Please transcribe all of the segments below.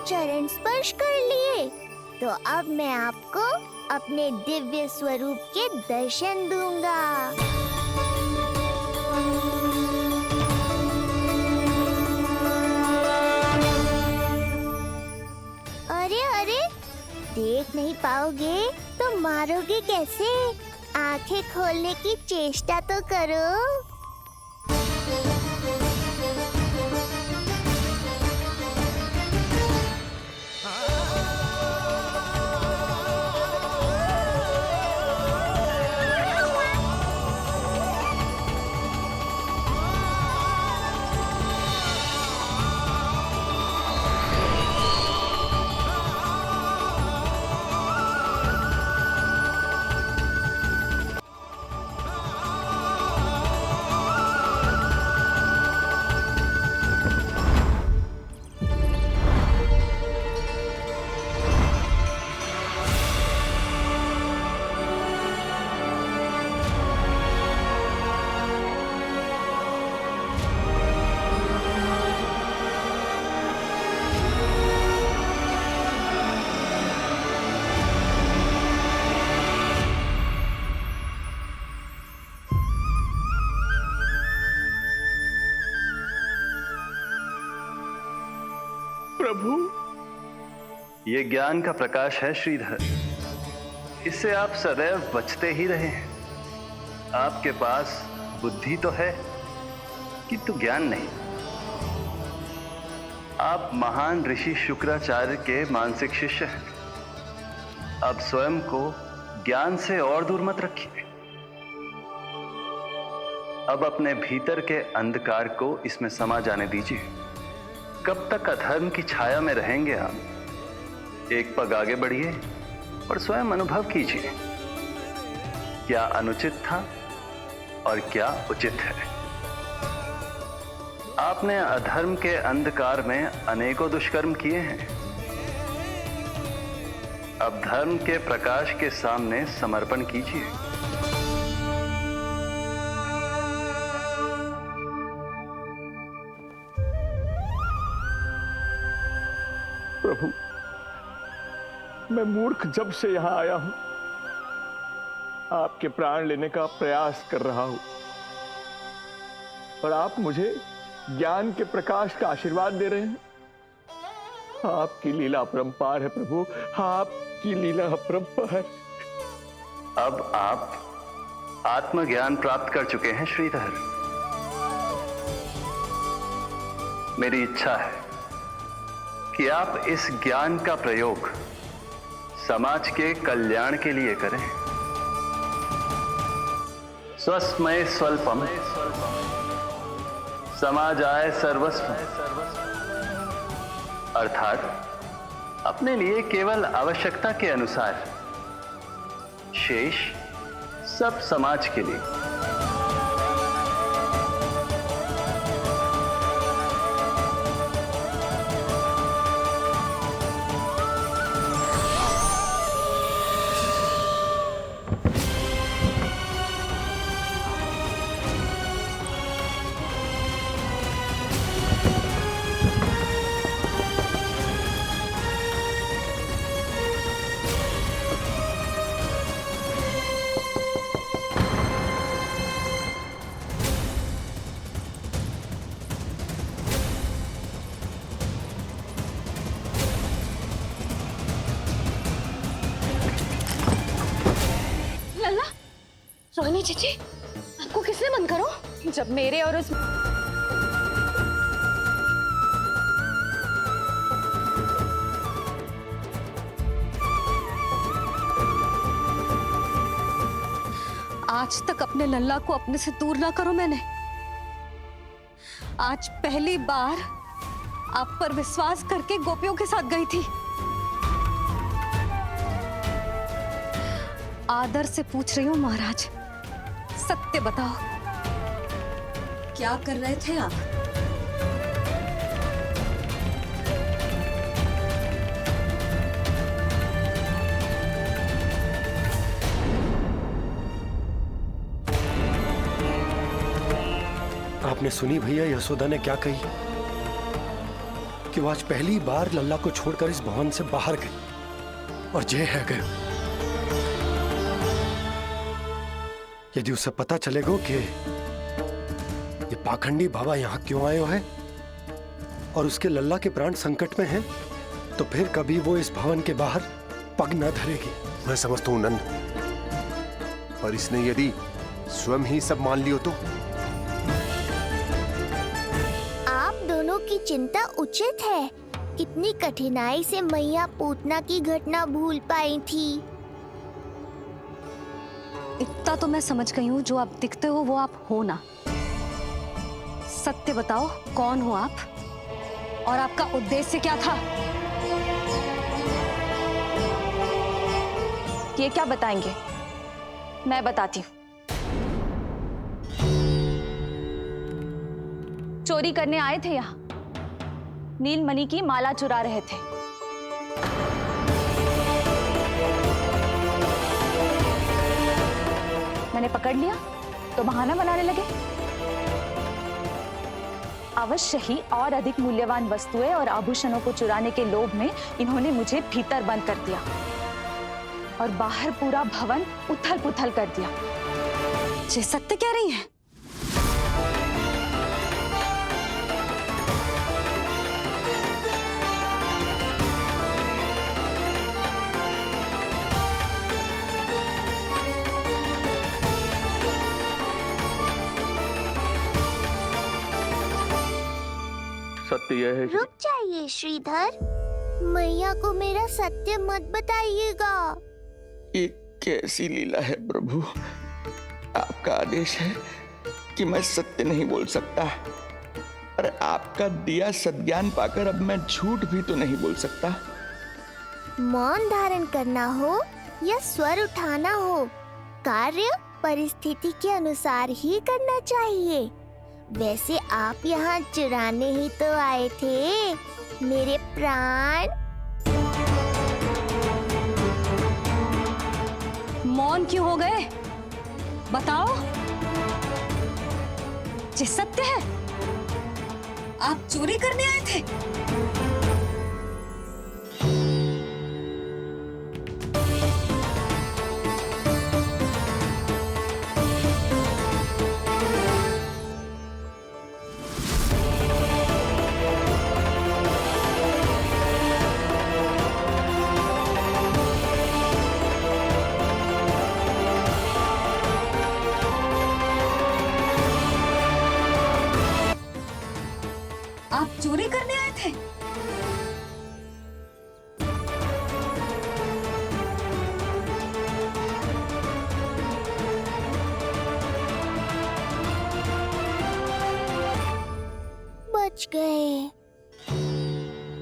चरण स्पर्श कर लिए, तो अब मैं आपको अपने दिव्य स्वरूप के दर्शन दूंगा। अरे अरे, देख नहीं पाओगे तो मारोगे कैसे? आंखें खोलने की चेष्टा तो करो। प्रभु, ये ज्ञान का प्रकाश है श्रीधर। इससे आप सदैव बचते ही रहे हैं। आपके पास बुद्धि तो है किंतु ज्ञान नहीं। आप महान ऋषि शुक्राचार्य के मानसिक शिष्य हैं। अब स्वयं को ज्ञान से और दूर मत रखिए। अब अपने भीतर के अंधकार को इसमें समा जाने दीजिए। कब तक अधर्म की छाया में रहेंगे आप? एक पग आगे बढ़िए और स्वयं अनुभव कीजिए, क्या अनुचित था और क्या उचित है। आपने अधर्म के अंधकार में अनेकों दुष्कर्म किए हैं। अब धर्म के प्रकाश के सामने समर्पण कीजिए। प्रभु, मैं मूर्ख जब से यहां आया हूं, आपके प्राण लेने का प्रयास कर रहा हूं, और आप मुझे ज्ञान के प्रकाश का आशीर्वाद दे रहे हैं। आपकी लीला अपरंपार है प्रभु, आपकी लीला अपरंपार। अब आप आत्मज्ञान प्राप्त कर चुके हैं श्रीधर। मेरी इच्छा है कि आप इस ज्ञान का प्रयोग समाज के कल्याण के लिए करें। स्वस्मय स्वल्पम समाजाय सर्वस्व, अर्थात अपने लिए केवल आवश्यकता के अनुसार, शेष सब समाज के लिए। रोहिणी जीजी, आपको किसने बंद करो? जब मेरे और उस आज तक अपने लल्ला को अपने से दूर ना करो मैंने। आज पहली बार आप पर विश्वास करके गोपियों के साथ गई थी। आदर से पूछ रही हूँ महाराज, सत्य बताओ, क्या कर रहे थे आप? आपने सुनी भैया यशोदा ने क्या कही? कि वो आज पहली बार लल्ला को छोड़कर इस भवन से बाहर गई और जे है गए। यदि उसे पता चलेगा कि ये पाखंडी बाबा यहां क्यों आयो है और उसके लल्ला के प्राण संकट में हैं, तो फिर कभी वो इस भवन के बाहर पग न धरेगी। मैं समझता हूं नंद, पर इसने यदि स्वयं ही सब मान लियो तो? आप दोनों की चिंता उचित है। कितनी कठिनाई से मैया पूतना की घटना भूल पाई थी। इतना तो मैं समझ गई हूँ, जो आप दिखते हो वो आप हो ना। सत्य बताओ, कौन हो आप और आपका उद्देश्य क्या था? ये क्या बताएंगे, मैं बताती हूँ। चोरी करने आए थे यहाँ, नीलमणि की माला चुरा रहे थे। मैंने पकड़ लिया तो बहाना बनाने लगे। अवश्य ही और अधिक मूल्यवान वस्तुएं और आभूषणों को चुराने के लोभ में इन्होंने मुझे भीतर बंद कर दिया और बाहर पूरा भवन उथल पुथल कर दिया। ये सत्य कह रही हैं? सत्य यह है। रुक जाइए श्रीधर, मैया को मेरा सत्य मत बताइएगा। ये कैसी लीला है प्रभु? आपका आदेश है कि मैं सत्य नहीं बोल सकता, और आपका दिया सद्ज्ञान पाकर अब मैं झूठ भी तो नहीं बोल सकता। मौन धारण करना हो या स्वर उठाना हो, कार्य परिस्थिति के अनुसार ही करना चाहिए। वैसे आप यहाँ चुराने ही तो आए थे मेरे प्राण। मौन क्यों हो गए? बताओ, ये सत्य है? आप चोरी करने आए थे? आप चोरी करने आए थे? बच गए।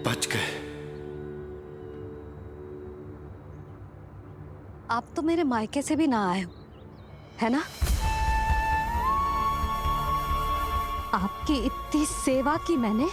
बच गए। आप तो मेरे मायके से भी ना आए हो, है ना? आपकी इतनी सेवा की मैंने,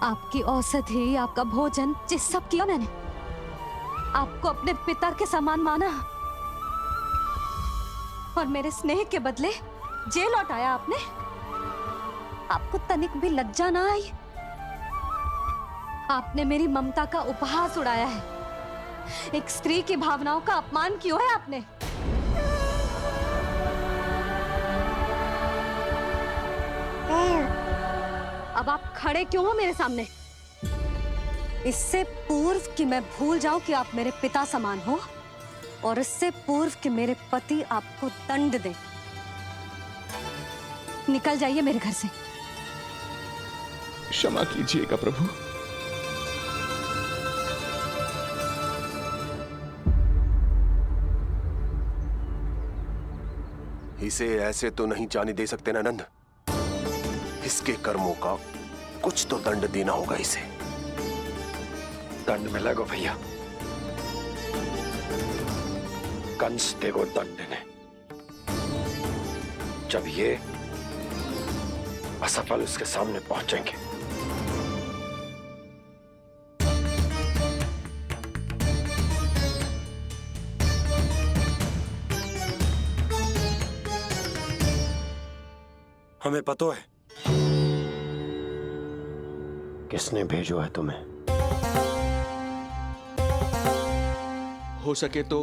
आपकी औषधि, आपका भोजन, ये सब किया मैंने। आपको अपने पिता के समान माना और मेरे स्नेह के बदले जेल लौटाया आपने। आपको तनिक भी लज्जा ना आई? आपने मेरी ममता का उपहास उड़ाया है। एक स्त्री की भावनाओं का अपमान क्यों है आपने? अब आप खड़े क्यों हो मेरे सामने? इससे पूर्व कि मैं भूल जाऊं कि आप मेरे पिता समान हो, और इससे पूर्व कि मेरे पति आपको दंड दे, निकल जाइए मेरे घर से। क्षमा कीजिएगा प्रभु। इसे ऐसे तो नहीं जाने दे सकते ना नंद। इसके कर्मों का कुछ तो दंड देना होगा इसे। दंड मिलेगा भैया, कंस देगो दंड ने, जब ये असफल उसके सामने पहुंचेंगे। हमें पता है किसने भेजो है तुम्हें? हो सके तो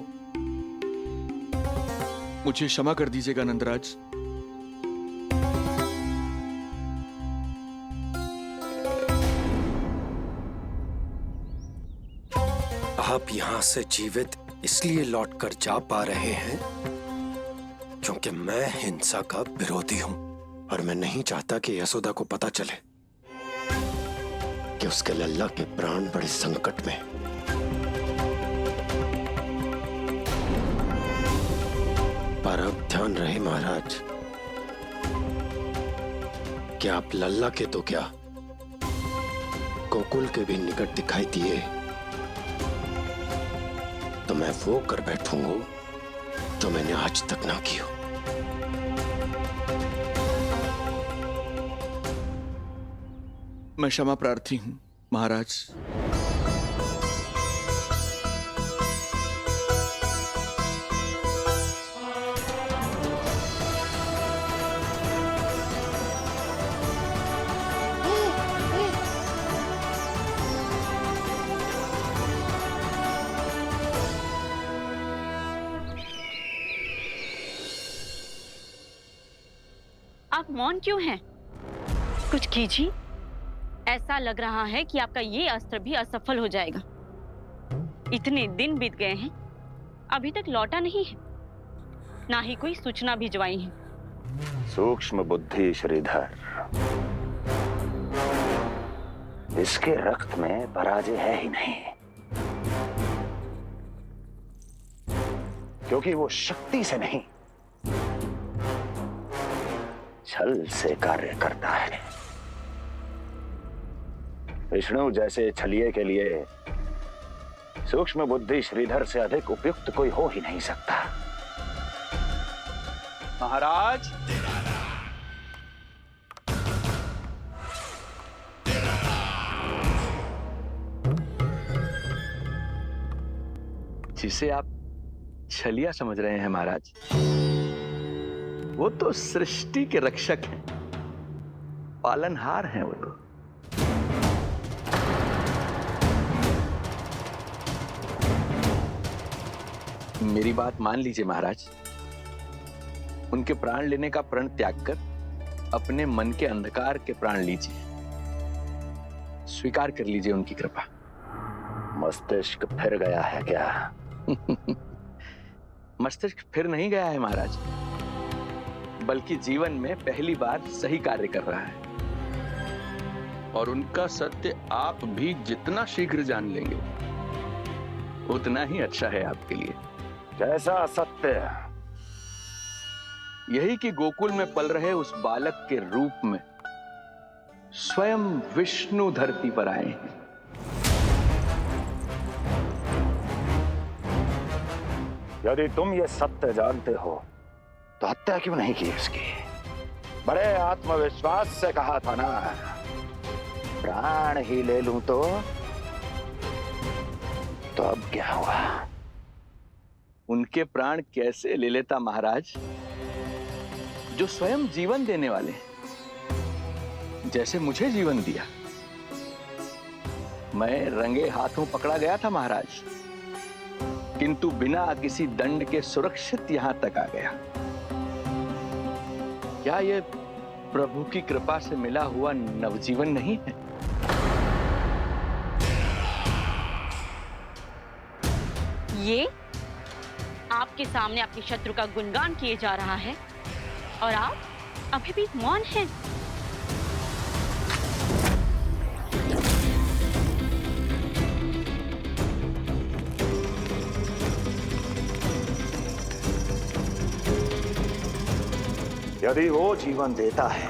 मुझे क्षमा कर दीजिएगा नंदराज। आप यहां से जीवित इसलिए लौटकर जा पा रहे हैं क्योंकि मैं हिंसा का विरोधी हूं और मैं नहीं चाहता कि यशोदा को पता चले कि उसके लल्ला के प्राण बड़े संकट में। पर अब ध्यान रहे महाराज कि आप लल्ला के तो क्या गोकुल के भी निकट दिखाई दिए तो मैं वो कर बैठूंगा जो मैंने आज तक ना की हो। मैं क्षमा प्रार्थी हूं महाराज। आप मौन क्यों हैं? कुछ कीजिए। ऐसा लग रहा है कि आपका ये अस्त्र भी असफल हो जाएगा। इतने दिन बीत गए हैं, अभी तक लौटा नहीं है, ना ही कोई सूचना भिजवाई है। सूक्ष्म बुद्धि श्रीधर, इसके रक्त में पराजय है ही नहीं, क्योंकि वो शक्ति से नहीं छल से कार्य करता है। विष्णु जैसे छलिए के लिए सूक्ष्म बुद्धि श्रीधर से अधिक उपयुक्त कोई हो ही नहीं सकता। महाराज, जिसे आप छलिया समझ रहे हैं महाराज, वो तो सृष्टि के रक्षक हैं, पालनहार हैं वो तो। मेरी बात मान लीजिए महाराज, उनके प्राण लेने का प्रण त्याग कर अपने मन के अंधकार के प्राण लीजिए, स्वीकार कर लीजिए उनकी कृपा। मस्तिष्क फिर गया है क्या? मस्तिष्क फिर नहीं गया है महाराज, बल्कि जीवन में पहली बार सही कार्य कर रहा है। और उनका सत्य आप भी जितना शीघ्र जान लेंगे उतना ही अच्छा है आपके लिए। कैसा सत्य? यही कि गोकुल में पल रहे उस बालक के रूप में स्वयं विष्णु धरती पर आए हैं। यदि तुम ये सत्य जानते हो तो हत्या क्यों नहीं की इसकी? बड़े आत्मविश्वास से कहा था ना, प्राण ही ले लूं तो अब क्या हुआ? उनके प्राण कैसे ले लेता महाराज, जो स्वयं जीवन देने वाले हैं, जैसे मुझे जीवन दिया। मैं रंगे हाथों पकड़ा गया था महाराज, किंतु बिना किसी दंड के सुरक्षित यहां तक आ गया। क्या यह प्रभु की कृपा से मिला हुआ नवजीवन नहीं है? ये आपके सामने आपके शत्रु का गुणगान किए जा रहा है और आप अभी भी मौन हैं। यदि वो जीवन देता है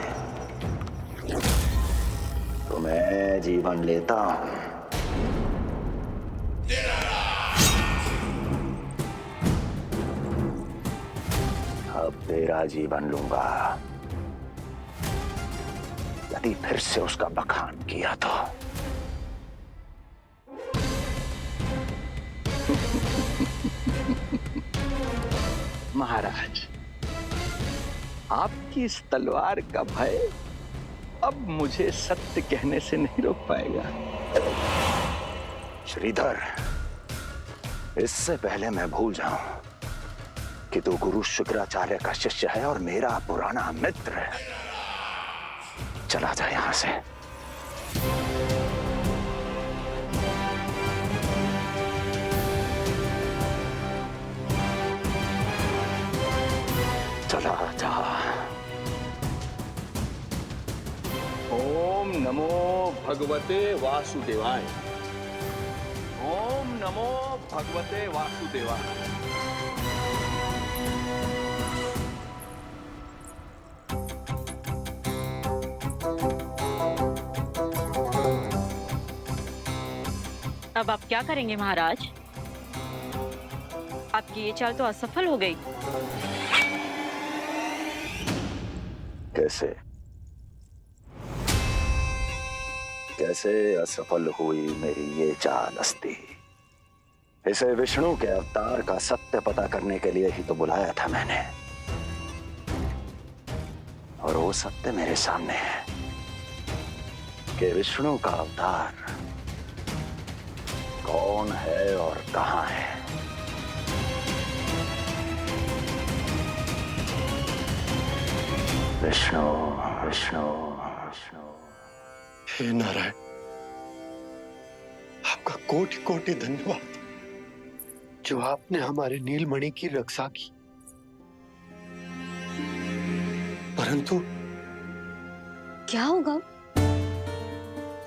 तो मैं जीवन लेता हूं। अब तेरा जीवन लूंगा यदि फिर से उसका बखान किया तो। महाराज, आपकी इस तलवार का भय अब मुझे सत्य कहने से नहीं रोक पाएगा। श्रीधर, इससे पहले मैं भूल जाऊं कि तू गुरु शुक्राचार्य का शिष्य है और मेरा पुराना मित्र है, चला जा यहां से। चला जा। ओम नमो भगवते वासुदेवाय। ओम नमो भगवते वासुदेवाय। अब आप क्या करेंगे महाराज? आपकी ये चाल तो असफल हो गई। कैसे कैसे असफल हुई मेरी ये चाल अस्ती? इसे विष्णु के अवतार का सत्य पता करने के लिए ही तो बुलाया था मैंने, और वो सत्य मेरे सामने है कि विष्णु का अवतार कौन है और कहां है। विष्णु विष्णु विष्णु। हे नारायण, आपका कोटि कोटि धन्यवाद जो आपने हमारे नीलमणि की रक्षा की। परंतु क्या होगा?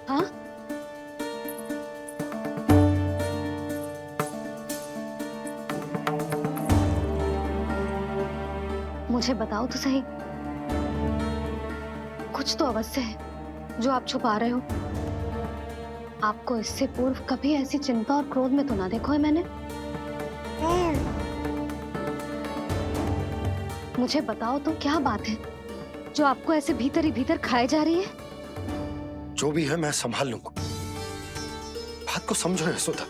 हाँ, मुझे बताओ तो सही, कुछ तो अवश्य है जो आप छुपा रहे हो। आपको इससे पूर्व कभी ऐसी चिंता और क्रोध में तो ना देखो है मैंने। मुझे बताओ तो क्या बात है जो आपको ऐसे भीतर ही भीतर खाए जा रही है? जो भी है मैं संभाल लूंगा। बात को समझो यशोदा,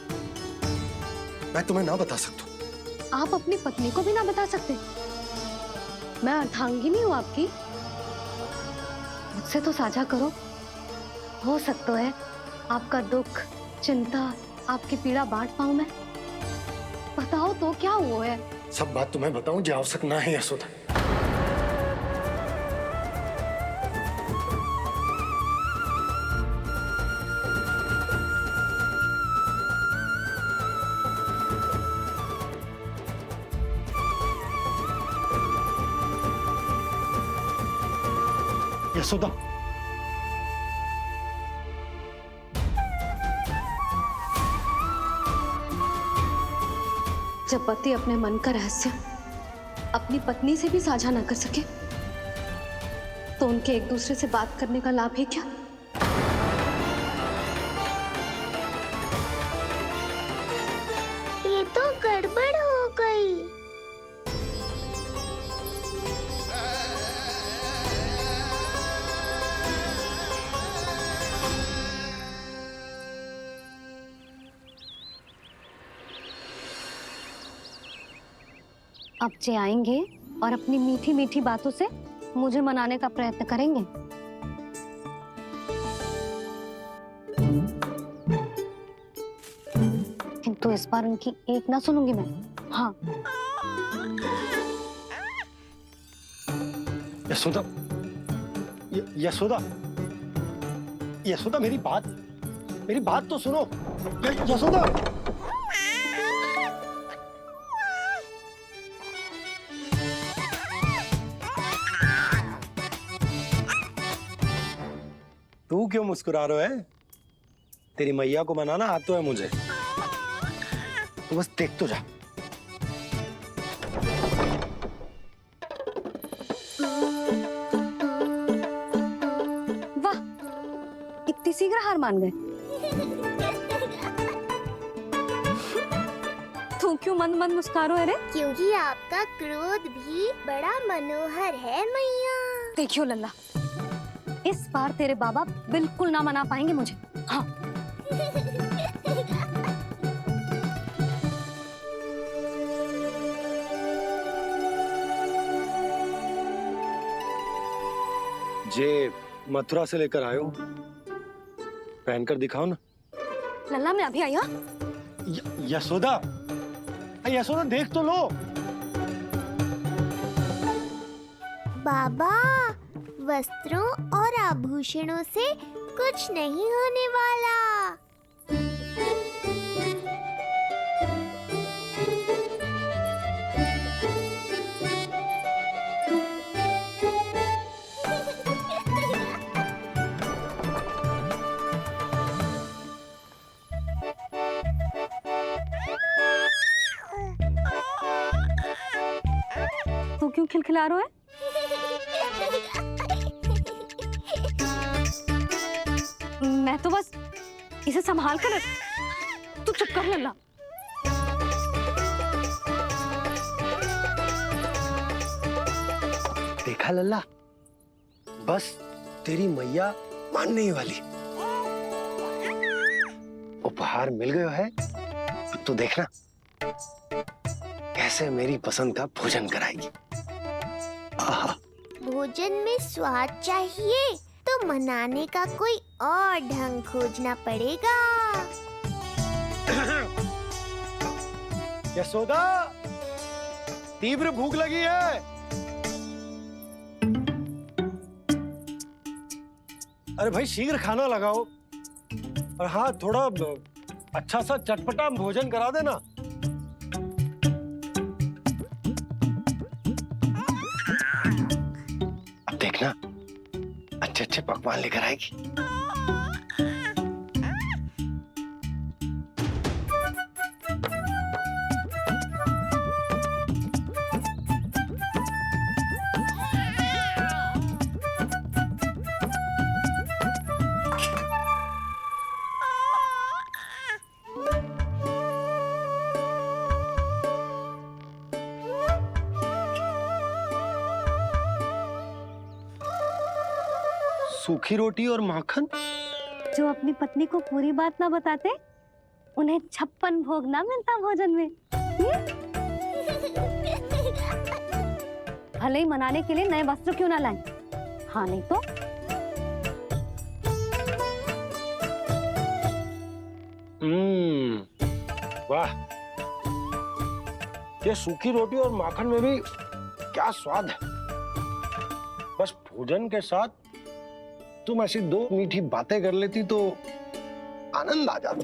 मैं तुम्हें ना बता सकता। आप अपनी पत्नी को भी ना बता सकते? मैं अर्धांगिनी हूँ आपकी, मुझसे तो साझा करो। हो सकता है आपका दुख, चिंता, आपकी पीड़ा बांट पाऊं मैं। बताओ तो क्या हुआ है? सब बात तुम्हें बताऊं जो आवश्यक ना है यशोदा। यशोदा, जब पति अपने मन का रहस्य अपनी पत्नी से भी साझा ना कर सके तो उनके एक दूसरे से बात करने का लाभ है क्या? ये तो गड़बड़ हो गई। अब जे आएंगे और अपनी मीठी मीठी बातों से मुझे मनाने का प्रयत्न करेंगे। किंतु इस बार उनकी एक ना सुनूंगी मैं। हाँ, यशोदा, यशोदा, यशोदा, मेरी बात तो सुनो। यशोदा, तू क्यों मुस्कुरा रहा है? तेरी मैया को मनाना आता है मुझे, तो बस देख तो जा। वाह, इतनी शीघ्र हार मान गए। तू क्यों मंद मंद मुस्कुरा रहे? क्योंकि आपका क्रोध भी बड़ा मनोहर है मैया। देखियो लल्ला, इस बार तेरे बाबा बिल्कुल ना मना पाएंगे मुझे। हाँ, जे मथुरा से लेकर आए हो, पहनकर दिखाओ ना। लल्ला मैं अभी आई। हाँ यशोदा, यशोदा देख तो लो। बाबा, वस्त्रों और आभूषणों से कुछ नहीं होने वाला। तू क्यों खिलखिला रहा है? मैं तो बस इसे संभाल कर। तू चुप कर लल्ला। देखा लल्ला, बस तेरी मैया मानने ही वाली। उपहार मिल गया है, अब तो देखना कैसे मेरी पसंद का भोजन कराएगी। आहा। भोजन में स्वाद चाहिए तो मनाने का कोई और ढंग खोजना पड़ेगा। यशोदा, तीव्र भूख लगी है। अरे भाई शीघ्र खाना लगाओ, और हाँ थोड़ा अच्छा सा चटपटा भोजन करा देना। अब देखना अच्छे अच्छे पकवान लेकर आएगी। सूखी रोटी और माखन। जो अपनी पत्नी को पूरी बात ना बताते, उन्हें 56 भोग ना मिलता भोजन में। भले ही मनाने के लिए नए वस्त्र क्यों ना लाएं, हाँ नहीं तो वाह, ये सूखी रोटी और माखन में भी क्या स्वाद है। बस भोजन के साथ तुम ऐसी दो मीठी बातें कर लेती तो आनंद आ जाता।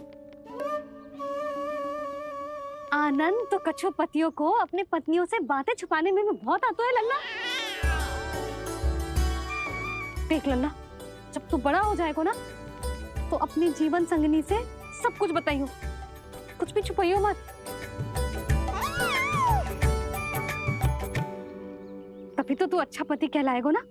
आनंद तो कछुआ पतियों को अपने पत्नियों से बातें छुपाने में भी बहुत आता है लल्ला। देख लल्ला, जब तू बड़ा हो जाएगा ना तो अपनी जीवन संगिनी से सब कुछ बताइयो, कुछ भी छुपाइयो मत। तभी तो तू अच्छा पति कहलाएगा ना।